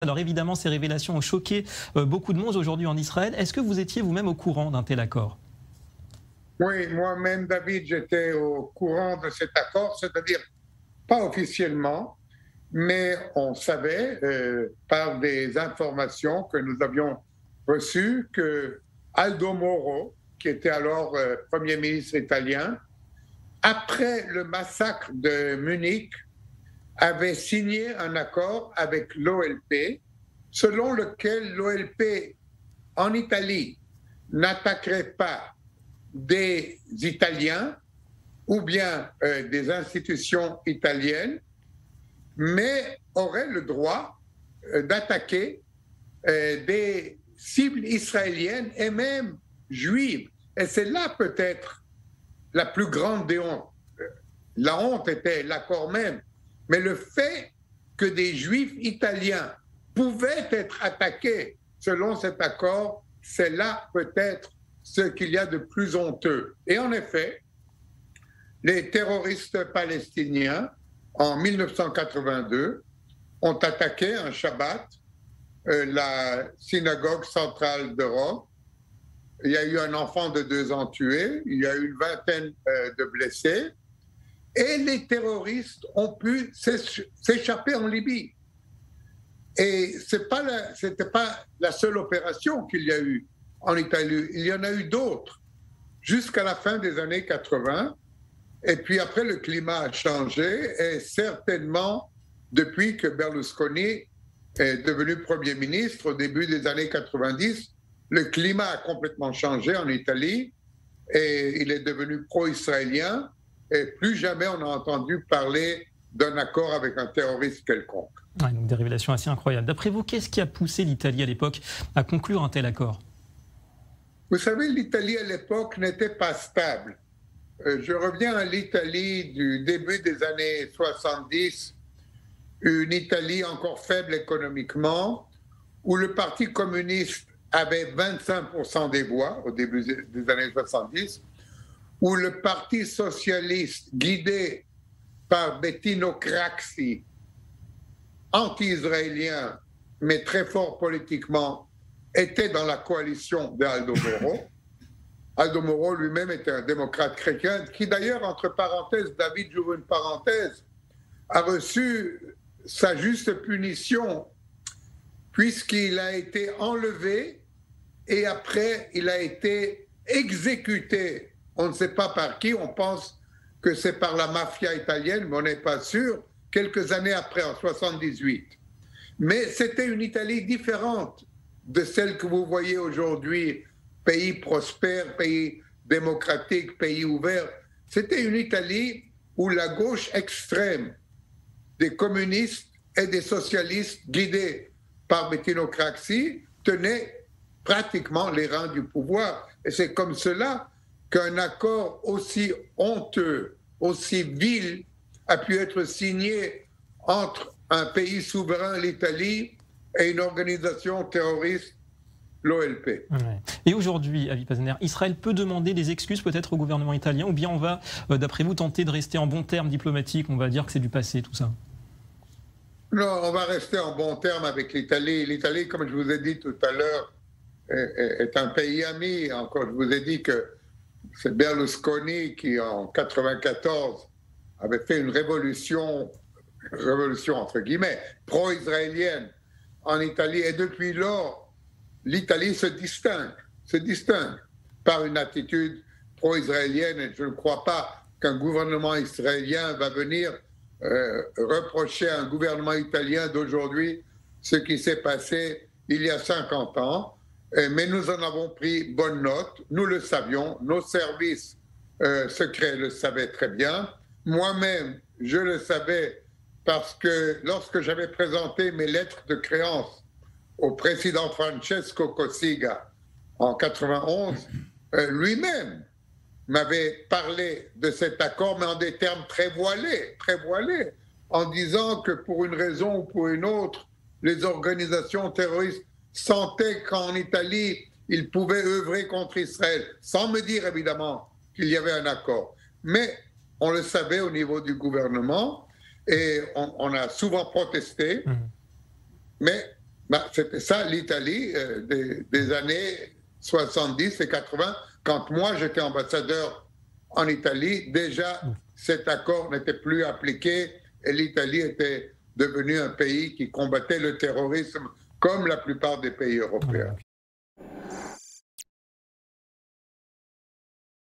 Alors évidemment, ces révélations ont choqué beaucoup de monde aujourd'hui en Israël. Est-ce que vous étiez vous-même au courant d'un tel accord? Oui, moi-même, David, j'étais au courant de cet accord, c'est-à-dire pas officiellement, mais on savait par des informations que nous avions reçues que Aldo Moro, qui était alors Premier ministre italien, après le massacre de Munich, avait signé un accord avec l'OLP, selon lequel l'OLP en Italie n'attaquerait pas des Italiens ou bien des institutions italiennes, mais aurait le droit d'attaquer des cibles israéliennes et même juives. Et c'est là peut-être la plus grande des hontes. La honte était l'accord même, mais le fait que des juifs italiens pouvaient être attaqués selon cet accord, c'est là peut-être ce qu'il y a de plus honteux. Et en effet, les terroristes palestiniens, en 1982, ont attaqué un Shabbat la synagogue centrale de Rome. Il y a eu un enfant de 2 ans tué, il y a eu une vingtaine de blessés, et les terroristes ont pu s'échapper en Libye. Et ce n'était pas la seule opération qu'il y a eu en Italie. Il y en a eu d'autres jusqu'à la fin des années 80. Et puis après, le climat a changé et certainement, depuis que Berlusconi est devenu Premier ministre au début des années 90, le climat a complètement changé en Italie et il est devenu pro-israélien et plus jamais on a entendu parler d'un accord avec un terroriste quelconque. Ouais, donc des révélations assez incroyables. D'après vous, qu'est-ce qui a poussé l'Italie à l'époque à conclure un tel accord? Vous savez, l'Italie à l'époque n'était pas stable. Je reviens à l'Italie du début des années 70, une Italie encore faible économiquement, où le Parti communiste avait 25% des voix au début des années 70, où le Parti socialiste, guidé par Bettino Craxi, anti-israélien, mais très fort politiquement, était dans la coalition d'Aldo Moro. Aldo Moro lui-même était un démocrate chrétien, qui d'ailleurs, entre parenthèses, David, j'ouvre une parenthèse, a reçu sa juste punition, puisqu'il a été enlevé et après, il a été exécuté. On ne sait pas par qui, on pense que c'est par la mafia italienne, mais on n'est pas sûr, quelques années après, en 78. Mais c'était une Italie différente de celle que vous voyez aujourd'hui, pays prospère, pays démocratique, pays ouvert. C'était une Italie où la gauche extrême des communistes et des socialistes guidés par Bettino Craxi tenait pratiquement les reins du pouvoir. Et c'est comme cela qu'un accord aussi honteux, aussi vil, a pu être signé entre un pays souverain, l'Italie, et une organisation terroriste, l'OLP. Ouais. Et aujourd'hui, Avi Pazaner, Israël peut demander des excuses peut-être au gouvernement italien, ou bien on va, d'après vous, tenter de rester en bons termes diplomatiques, on va dire que c'est du passé tout ça? Non, on va rester en bons termes avec l'Italie. L'Italie, comme je vous ai dit tout à l'heure, est un pays ami. Encore, je vous ai dit que c'est Berlusconi qui, en 1994, avait fait une révolution entre guillemets, pro-israélienne en Italie. Et depuis lors, l'Italie se distingue par une attitude pro-israélienne. Et je ne crois pas qu'un gouvernement israélien va venir reprocher à un gouvernement italien d'aujourd'hui ce qui s'est passé il y a 50 ans. Mais nous en avons pris bonne note, nous le savions, nos services secrets le savaient très bien. Moi-même, je le savais parce que lorsque j'avais présenté mes lettres de créance au président Francesco Cossiga en 91, lui-même m'avait parlé de cet accord, mais en des termes très voilés, en disant que pour une raison ou pour une autre, les organisations terroristes sentaient qu'en Italie, ils pouvaient œuvrer contre Israël, sans me dire évidemment qu'il y avait un accord. Mais on le savait au niveau du gouvernement et on a souvent protesté, mais C'était ça l'Italie des années 70 et 80. Quand moi j'étais ambassadeur en Italie, déjà cet accord n'était plus appliqué et l'Italie était devenue un pays qui combattait le terrorisme comme la plupart des pays européens.